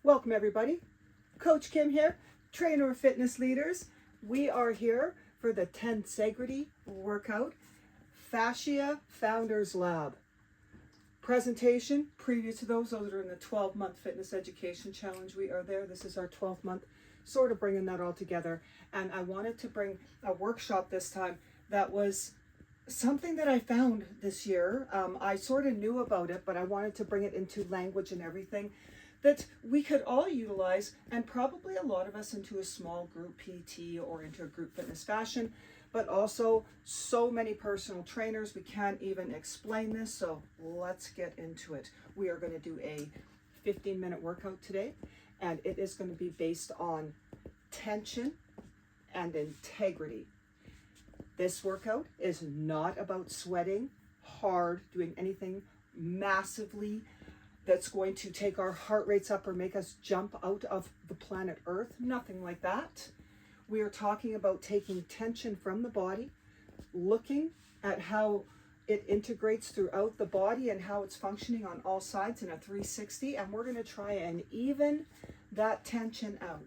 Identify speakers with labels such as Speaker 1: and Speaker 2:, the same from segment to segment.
Speaker 1: Welcome everybody. Coach Kim here, trainer of fitness leaders. We are here for the TENSEGRITY Workout Fascia Founders Lab. Presentation, previous to those that are in the 12-month fitness education challenge, we are there. This is our 12th month, sort of bringing that all together. And I wanted to bring a workshop this time that was something that I found this year. I sort of knew about it, but I wanted to bring it into language and everything that we could all utilize, and probably a lot of us into a small group PT or into a group fitness fashion, but also so many personal trainers, we can't even explain this, so let's get into it. We are going to do a 15-minute workout today, and it is going to be based on tension and integrity. This workout is not about sweating hard, doing anything massively that's going to take our heart rates up or make us jump out of the planet Earth. Nothing like that. We are talking about taking tension from the body, looking at how it integrates throughout the body and how it's functioning on all sides in a 360, and we're going to try and even that tension out.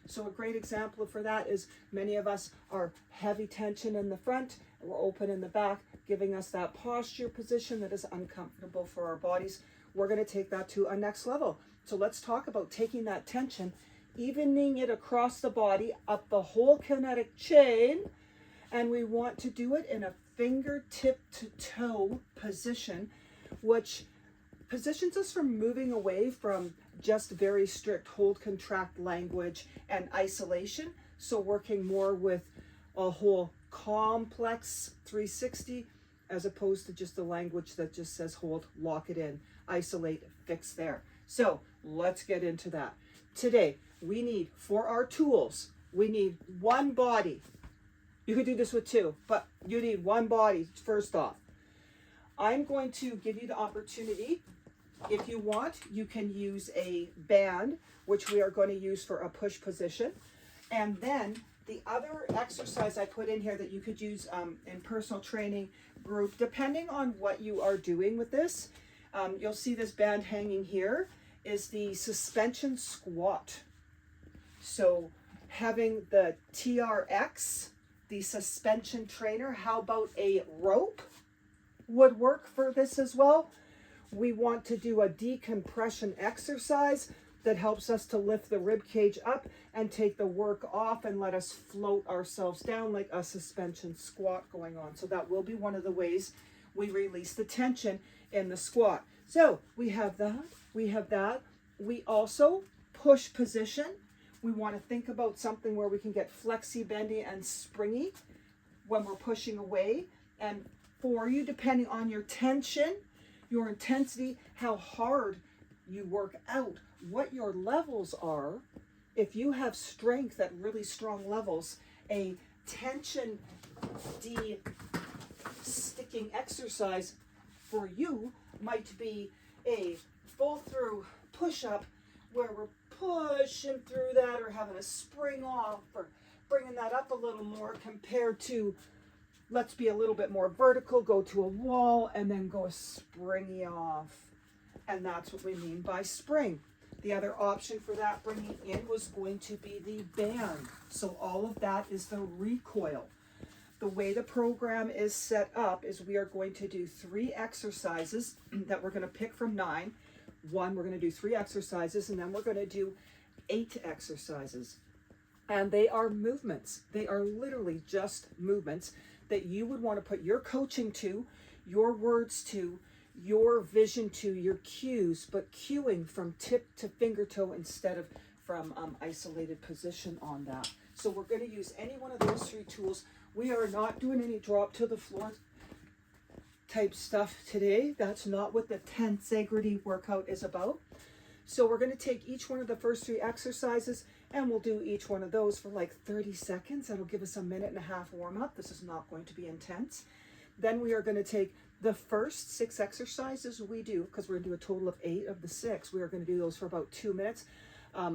Speaker 1: So a great example for that is many of us are heavy tension in the front, and we're open in the back, giving us that posture position that is uncomfortable for our bodies. We're going to take that to a next level. So let's talk about taking that tension, evening it across the body, up the whole kinetic chain, and we want to do it in a fingertip to toe position, which positions us from moving away from just very strict hold contract language and isolation. So working more with a whole complex 360 as opposed to just the language that just says hold, lock it in, isolate, fix there. So let's get into that. Today, we need, for our tools, we need one body. You could do this with two, but you need one body first off. I'm going to give you the opportunity. If you want, you can use a band, which we are going to use for a push position. And then the other exercise I put in here that you could use in personal training group, depending on what you are doing with this, you'll see this band hanging here, is the suspension squat. So having the TRX, the suspension trainer, how about a rope would work for this as well? We want to do a decompression exercise that helps us to lift the rib cage up and take the work off and let us float ourselves down like a suspension squat going on. So that will be one of the ways we release the tension in the squat. So we have that, we have that. We also push position. We want to think about something where we can get flexy, bendy, and springy when we're pushing away. And for you, depending on your tension, your intensity, how hard you work out, what your levels are. If you have strength at really strong levels, a tension de-sticking exercise for you might be a full through push-up where we're pushing through that, or having a spring off, or bringing that up a little more, compared to let's be a little bit more vertical, go to a wall, and then go a springy off. And that's what we mean by spring. The other option for that bringing in was going to be the band. So all of that is the recoil. The way the program is set up is we are going to do 3 exercises that we're going to pick from 9. We're going to do 3 exercises, and then we're going to do 8 exercises. And they are movements. They are literally just movements that you would want to put your coaching to, your words to, your vision to, your cues, but cueing from tip to finger toe instead of from isolated position on that. So we're going to use any one of those 3 tools. We are not doing any drop to the floor type stuff today. That's not what the TENSEGRITY workout is about. So we're going to take each one of the first 3 exercises, and we'll do each one of those for like 30 seconds. That'll give us a minute and a half warm up. This is not going to be intense. Then we are going to take the first 6 exercises we do, because we're going to do a total of 8 of the 6. We are going to do those for about 2 minutes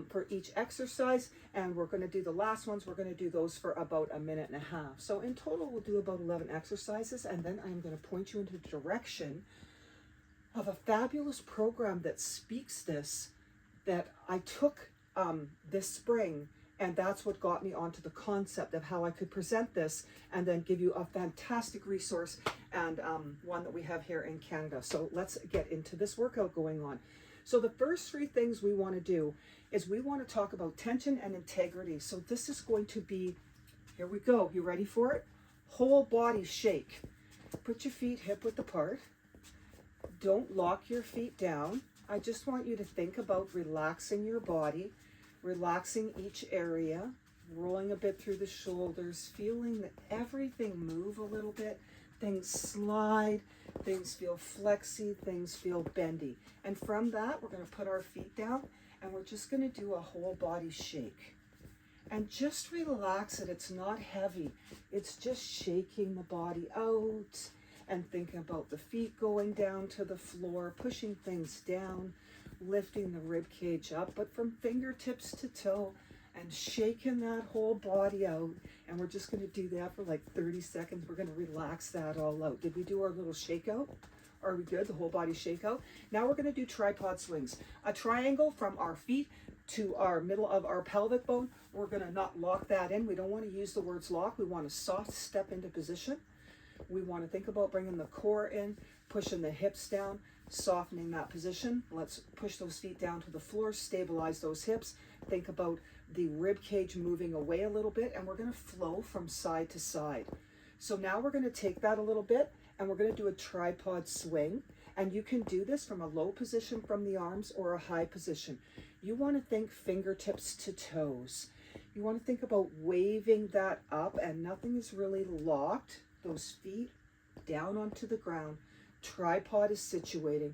Speaker 1: for each exercise. And we're going to do the last ones. We're going to do those for about a minute and a half. So in total, we'll do about 11 exercises. And then I'm going to point you into the direction of a fabulous program that speaks this that I took this spring, and that's what got me onto the concept of how I could present this and then give you a fantastic resource, and one that we have here in Canada. So let's get into this workout going on. So the first three things we want to do is we want to talk about tension and integrity. So this is going to be, here we go. You ready for it? Whole body shake. Put your feet hip width apart. Don't lock your feet down. I just want you to think about relaxing your body, relaxing each area, rolling a bit through the shoulders, feeling that everything move a little bit. Things slide, things feel flexy, things feel bendy. And from that, we're going to put our feet down and we're just going to do a whole body shake. And just relax it. It's not heavy. It's just shaking the body out and thinking about the feet going down to the floor, pushing things down, lifting the rib cage up, but from fingertips to toe, and shaking that whole body out. And we're just going to do that for like 30 seconds. We're going to relax that all out. Did we do our little shakeout? Are we good? The whole body shakeout. Now we're going to do tripod swings. A triangle from our feet to our middle of our pelvic bone. We're going to not lock that in. We don't want to use the words lock. We want to soft step into position. We want to think about bringing the core in, pushing the hips down, softening that position. Let's push those feet down to the floor, stabilize those hips. Think about the rib cage moving away a little bit, and we're going to flow from side to side. So now we're going to take that a little bit, and we're going to do a tripod swing. And you can do this from a low position from the arms or a high position. You want to think fingertips to toes. You want to think about waving that up, and nothing is really locked. Those feet down onto the ground. Tripod is situating.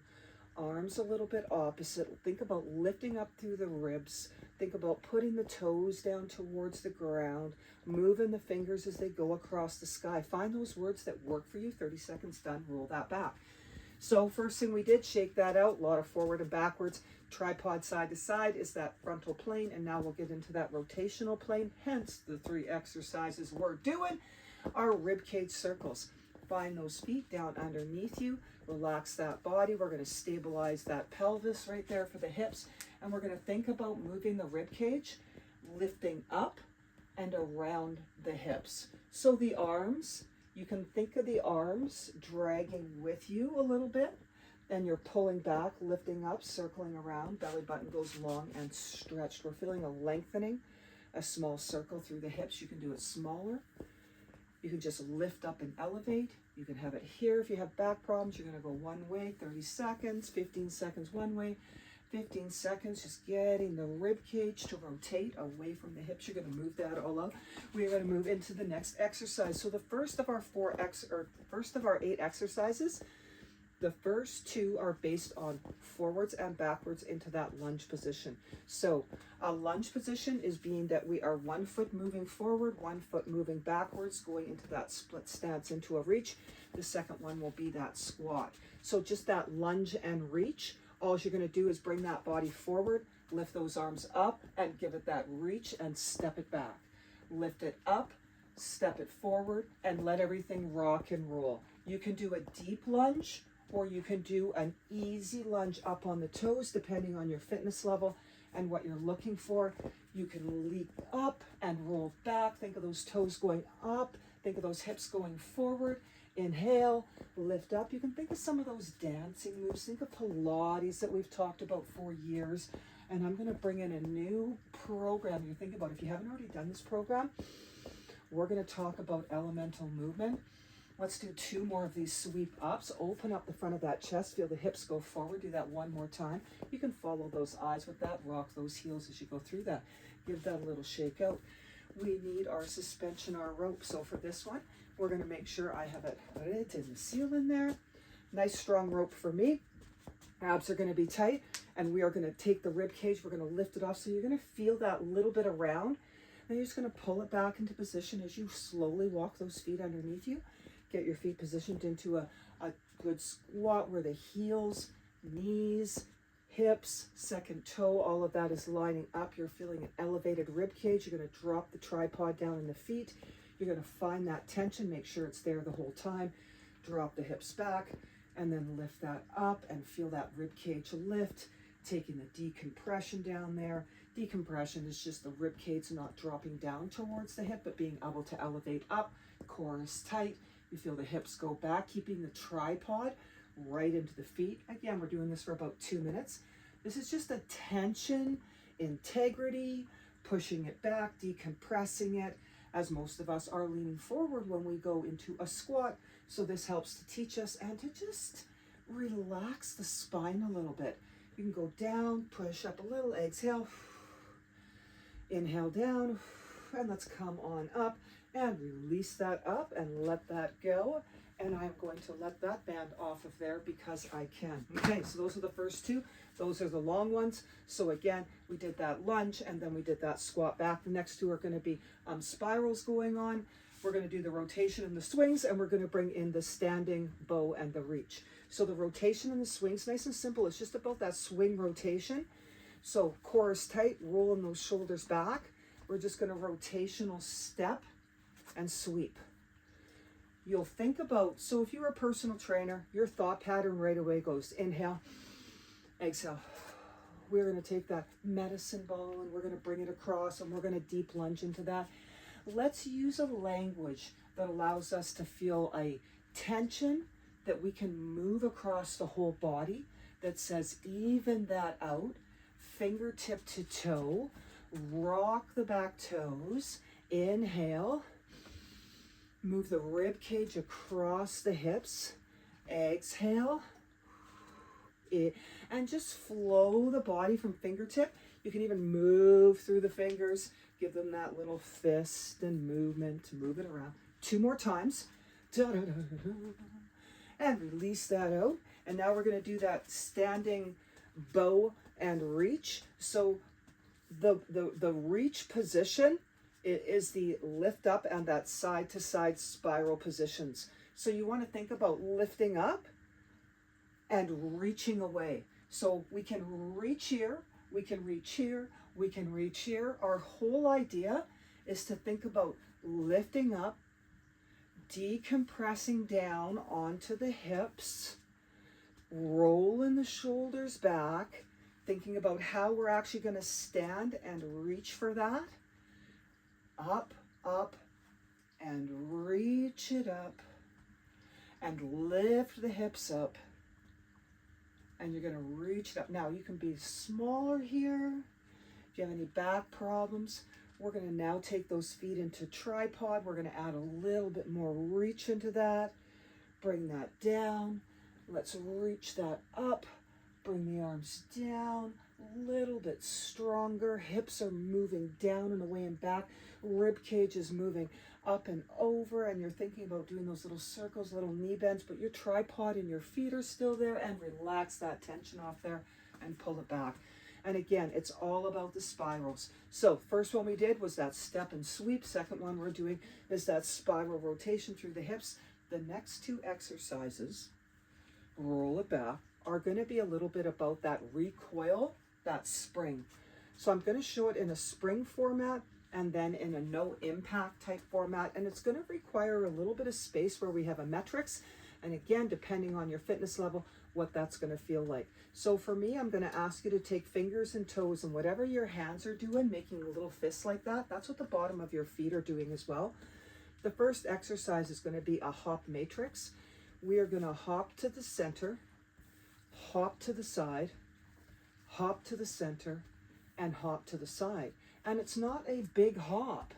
Speaker 1: Arms a little bit opposite. Think about lifting up through the ribs. Think about putting the toes down towards the ground. Moving the fingers as they go across the sky. Find those words that work for you. 30 seconds done. Roll that back. So first thing we did, shake that out. A lot of forward and backwards. Tripod side to side is that frontal plane. And now we'll get into that rotational plane. Hence the three exercises we're doing. Our rib cage circles. Find those feet down underneath you. Relax that body. We're going to stabilize that pelvis right there for the hips. And we're going to think about moving the rib cage, lifting up and around the hips. So the arms, you can think of the arms dragging with you a little bit. And you're pulling back, lifting up, circling around. Belly button goes long and stretched. We're feeling a lengthening, a small circle through the hips. You can do it smaller. You can just lift up and elevate. You can have it here if you have back problems. You're going to go one way, 30 seconds, 15 seconds one way, 15 seconds, just getting the rib cage to rotate away from the hips. You're going to move that all out. We're going to move into the next exercise. So the first of our 8 exercises, the first 2 are based on forwards and backwards into that lunge position. So a lunge position is being that we are 1 foot moving forward, 1 foot moving backwards, going into that split stance into a reach. The second one will be that squat. So just that lunge and reach. All you're going to do is bring that body forward, lift those arms up and give it that reach and step it back. Lift it up, step it forward, and let everything rock and roll. You can do a deep lunge, or you can do an easy lunge up on the toes, depending on your fitness level and what you're looking for. You can leap up and roll back. Think of those toes going up. Think of those hips going forward. Inhale, lift up. You can think of some of those dancing moves. Think of Pilates that we've talked about for years. And I'm going to bring in a new program. You think about, if you haven't already done this program, we're going to talk about elemental movement. Let's do 2 more of these sweep ups. Open up the front of that chest. Feel the hips go forward. Do that 1 more time. You can follow those eyes with that. Rock those heels as you go through that. Give that a little shake out. We need our suspension, our rope. So for this one, we're going to make sure I have it right in the ceiling there. Nice strong rope for me. Abs are going to be tight. And we are going to take the rib cage. We're going to lift it off. So you're going to feel that little bit around. Then you're just going to pull it back into position as you slowly walk those feet underneath you. Get your feet positioned into a good squat where the heels, knees, hips, second toe, all of that is lining up. You're feeling an elevated rib cage. You're going to drop the tripod down in the feet. You're going to find that tension. Make sure it's there the whole time. Drop the hips back and then lift that up and feel that rib cage lift. taking the decompression down there. Decompression is just the rib cage not dropping down towards the hip, but being able to elevate up. Core is tight. You feel the hips go back, keeping the tripod right into the feet. Again, we're doing this for about 2 minutes. This is just a tension, integrity, pushing it back, decompressing it, as most of us are leaning forward when we go into a squat. So this helps to teach us and to just relax the spine a little bit. You can go down, push up a little, exhale, inhale down, and let's come on up and release that up and let that go. And I'm going to let that band off of there because I can. Okay, so those are the first two. Those are the long ones. So again, we did that lunge and then we did that squat back. The next two are going to be spirals going on. We're going to do the rotation and the swings, and we're going to bring in the standing bow and the reach. So the rotation and the swings, nice and simple. It's just about that swing rotation. So core is tight, rolling those shoulders back. We're just going to rotational step and sweep. You'll think about, so if you're a personal trainer, your thought pattern right away goes inhale, exhale. We're going to take that medicine ball and we're going to bring it across and we're going to deep lunge into that. Let's use a language that allows us to feel a tension that we can move across the whole body, that says even that out, fingertip to toe, rock the back toes, inhale, move the rib cage across the hips, exhale, and just flow the body from fingertip. You can even move through the fingers, give them that little fist and movement to move it around. 2 more times. And release that out. And now we're going to do that standing bow and reach. So the reach position is the lift up and that side to side spiral positions. So you want to think about lifting up and reaching away. So we can reach here, we can reach here, we can reach here. Our whole idea is to think about lifting up, decompressing down onto the hips, rolling the shoulders back, thinking about how we're actually going to stand and reach for that. Up, up, and reach it up, and lift the hips up. And you're going to reach it up. Now you can be smaller here. If you have any back problems, we're going to now take those feet into tripod. We're going to add a little bit more reach into that. Bring that down. Let's reach that up. Bring the arms down. A little bit stronger. Hips are moving down and away and back. Rib cage is moving up and over, and you're thinking about doing those little circles, little knee bends, but your tripod and your feet are still there, and relax that tension off there and pull it back. And again, it's all about the spirals. So first one we did was that step and sweep. Second one we're doing is that spiral rotation through the hips. The next 2 exercises, roll it back, are going to be a little bit about that recoil, that spring. So I'm going to show it in a spring format and then in a no impact type format. And it's going to require a little bit of space where we have a metrics. And again, depending on your fitness level, what that's going to feel like. So for me, I'm going to ask you to take fingers and toes and whatever your hands are doing, making little fists like that. That's what the bottom of your feet are doing as well. The first exercise is going to be a hop matrix. We are going to hop to the center, hop to the side, hop to the center, and hop to the side. And it's not a big hop.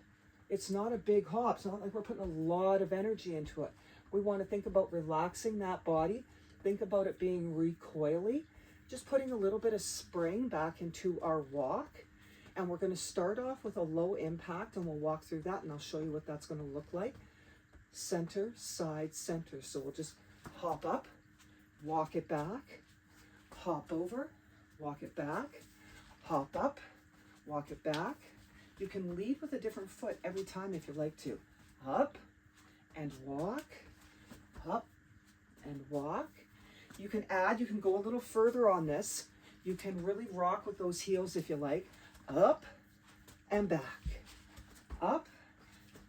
Speaker 1: It's not a big hop. It's not like we're putting a lot of energy into it. We want to think about relaxing that body. Think about it being recoily. Just putting a little bit of spring back into our walk. And we're going to start off with a low impact, and we'll walk through that, and I'll show you what that's going to look like. Center, side, center. So we'll just hop up, walk it back, hop over, walk it back, hop up, walk it back. You can lead with a different foot every time if you like to. Up and walk, up and walk. You can add, you can go a little further on this. You can really rock with those heels if you like. Up and back, up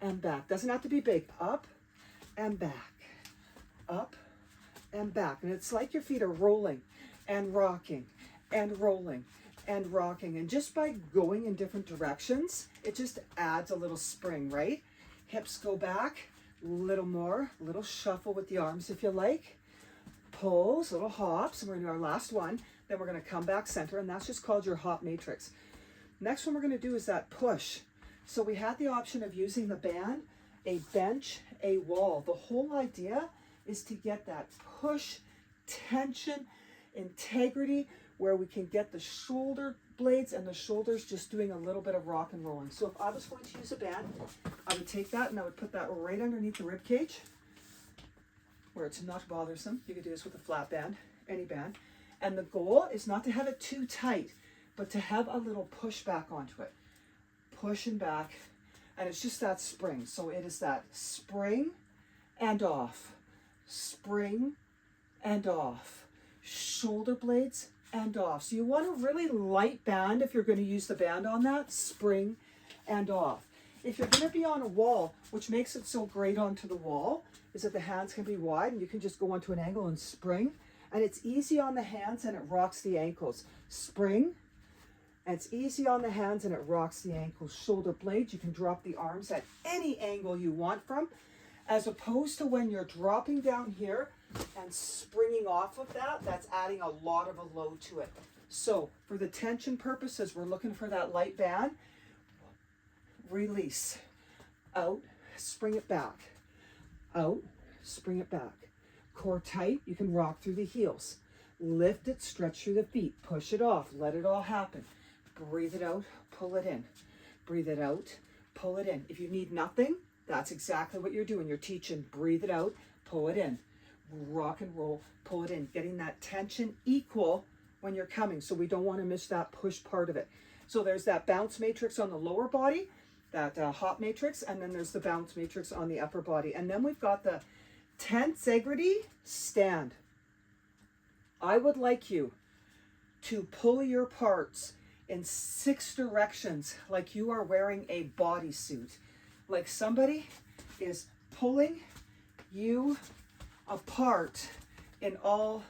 Speaker 1: and back. Doesn't have to be big. Up and back, up and back. And it's like your feet are rolling and rocking and rolling and rocking. And just by going in different directions, it just adds a little spring, right? Hips go back, little more, little shuffle with the arms if you like. Pulls, little hops, and we're gonna do our last one. Then we're gonna come back center, and that's just called your hop matrix. Next one we're gonna do is that push. So we had the option of using the band, a bench, a wall. The whole idea is to get that push, tension, integrity, where we can get the shoulder blades and the shoulders just doing a little bit of rock and rolling. So if I was going to use a band, I would take that and I would put that right underneath the rib cage where it's not bothersome. You could do this with a flat band, any band. And the goal is not to have it too tight, but to have a little push back onto it. Pushing back, and it's just that spring. So it is that spring and off, spring and off, shoulder blades and off. So you want a really light band if you're going to use the band on that, spring and off. If you're going to be on a wall, which makes it so great onto the wall, is that the hands can be wide and you can just go onto an angle and spring. And it's easy on the hands and it rocks the ankles. Spring, and it's easy on the hands and it rocks the ankles. Shoulder blades, you can drop the arms at any angle you want from, as opposed to when you're dropping down here and springing off of that, that's adding a lot of a load to it. So for the tension purposes, we're looking for that light band. Release, out, spring it back, out, spring it back. Core tight, you can rock through the heels. Lift it, stretch through the feet, push it off, let it all happen. Breathe it out, pull it in. Breathe it out, pull it in. If you need nothing, that's exactly what you're doing. You're teaching, breathe it out, pull it in. Rock and roll, pull it in. Getting that tension equal when you're coming, so we don't want to miss that push part of it. So there's that bounce matrix on the lower body, that hop matrix, and then there's the bounce matrix on the upper body. And then we've got the tensegrity stand. I would like you to pull your parts in 6 directions like you are wearing a bodysuit. Like somebody is pulling you apart in all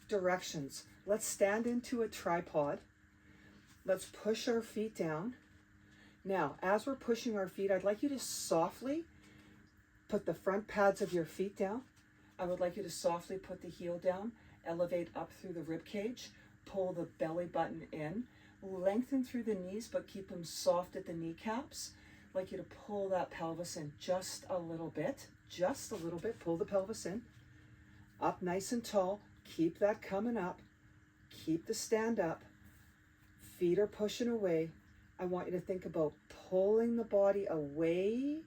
Speaker 1: directions. Let's stand into a tripod. Let's push our feet down. Now, as we're pushing our feet, I'd like you to softly put the front pads of your feet down. I would like you to softly put the heel down, elevate up through the rib cage, pull the belly button in, lengthen through the knees, but keep them soft at the kneecaps. I'd like you to pull that pelvis in just a little bit, pull the pelvis in, up nice and tall, keep that coming up, keep the stand up, feet are pushing away. I want you to think about pulling the body away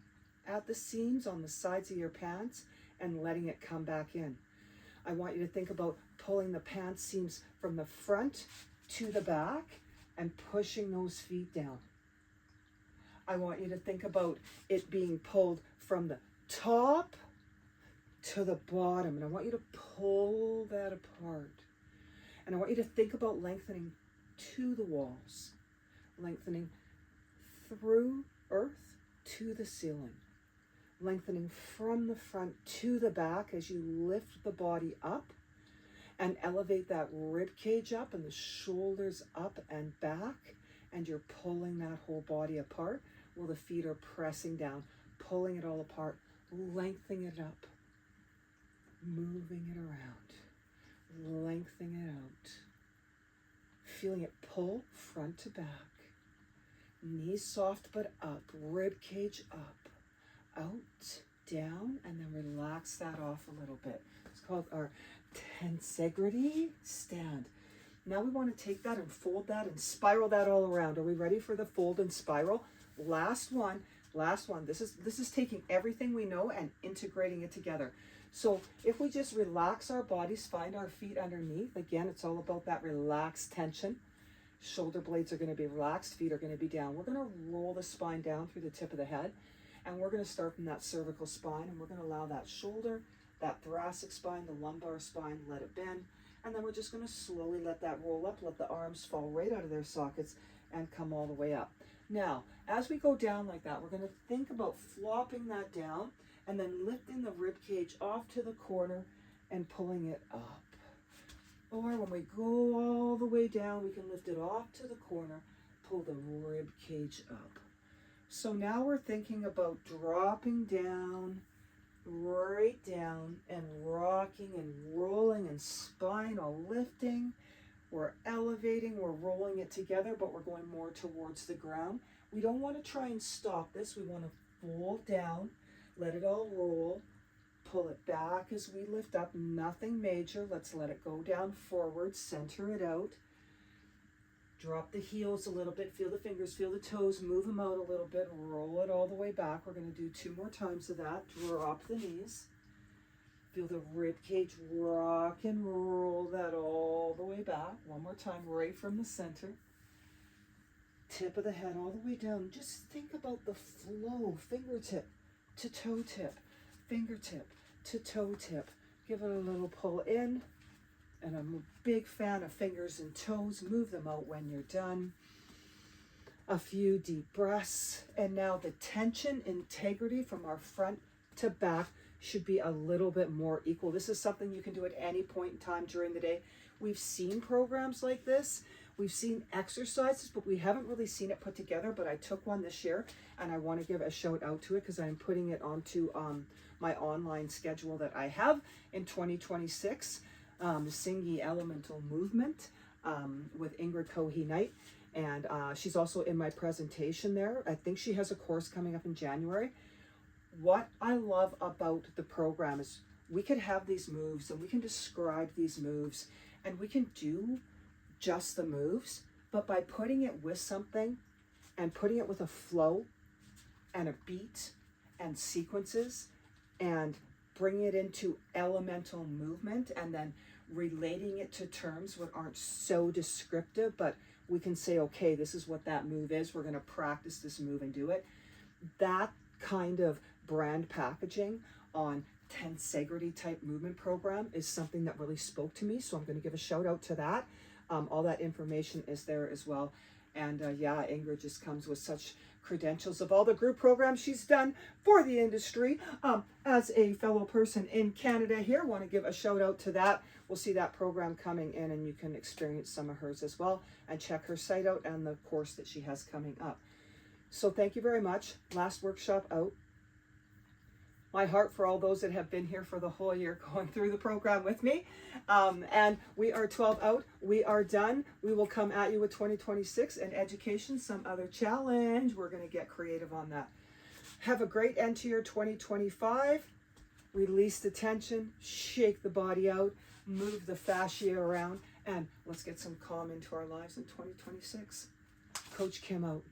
Speaker 1: at the seams on the sides of your pants and letting it come back in. I want you to think about pulling the pants seams from the front to the back and pushing those feet down. I want you to think about it being pulled from the top to the bottom, and I want you to pull that apart. And I want you to think about lengthening to the walls, lengthening through earth to the ceiling, lengthening from the front to the back as you lift the body up and elevate that rib cage up and the shoulders up and back, and you're pulling that whole body apart while the feet are pressing down, pulling it all apart, lengthening it up, moving it around, lengthening it out, feeling it pull front to back, knees soft but up, rib cage up, out, down, and then relax that off a little bit. It's called our tensegrity stand. Now we want to take that and fold that and spiral that all around. Are we ready for the fold and spiral? Last one. This is taking everything we know and integrating it together. So if we just relax our bodies, find our feet underneath. Again, it's all about that relaxed tension. Shoulder blades are going to be relaxed, feet are going to be down. We're going to roll the spine down through the tip of the head, and we're going to start from that cervical spine, and we're going to allow that shoulder, that thoracic spine, the lumbar spine, let it bend. And then we're just going to slowly let that roll up, let the arms fall right out of their sockets and come all the way up. Now, as we go down like that, we're going to think about flopping that down and then lifting the rib cage off to the corner and pulling it up. Or when we go all the way down, we can lift it off to the corner, pull the rib cage up. So now we're thinking about dropping down, right down, and rocking and rolling and spinal lifting. We're elevating, we're rolling it together, but we're going more towards the ground. We don't want to try and stop this. We want to fold down, let it all roll, pull it back as we lift up, nothing major. Let's let it go down forward, center it out. Drop the heels a little bit, feel the fingers, feel the toes, move them out a little bit, roll it all the way back. We're going to do 2 more times of that. Drop the knees. Feel the rib cage rock and roll that all the way back. 1 more time, right from the center. Tip of the head all the way down. Just think about the flow, fingertip to toe tip, fingertip to toe tip. Give it a little pull in. And I'm a big fan of fingers and toes. Move them out when you're done. A few deep breaths. And now the tension, integrity from our front to back should be a little bit more equal. This is something you can do at any point in time during the day. We've seen programs like this. We've seen exercises, but we haven't really seen it put together. But I took one this year, and I want to give a shout out to it because I'm putting it onto my online schedule that I have in 2026. Singi Elemental Movement with Ingrid Cohe-Knight, and she's also in my presentation there. I think she has a course coming up in January. What I love about the program is we could have these moves and we can describe these moves and we can do just the moves, but by putting it with something and putting it with a flow and a beat and sequences and bringing it into elemental movement and then relating it to terms that aren't so descriptive, but we can say, okay, this is what that move is. We're going to practice this move and do it. That kind of brand packaging on tensegrity type movement program is something that really spoke to me. So I'm going to give a shout out to that. All that information is there as well. And yeah, Ingrid just comes with such credentials of all the group programs she's done for the industry. As a fellow person in Canada here, want to give a shout out to that. We'll see that program coming in and you can experience some of hers as well and check her site out and the course that she has coming up. So thank you very much. Last workshop out. My heart for all those that have been here for the whole year going through the program with me. And we are 12 out. We are done. We will come at you with 2026 and education, some other challenge. We're going to get creative on that. Have a great end to your 2025. Release the tension, shake the body out, move the fascia around, and let's get some calm into our lives in 2026. Coach Kim out.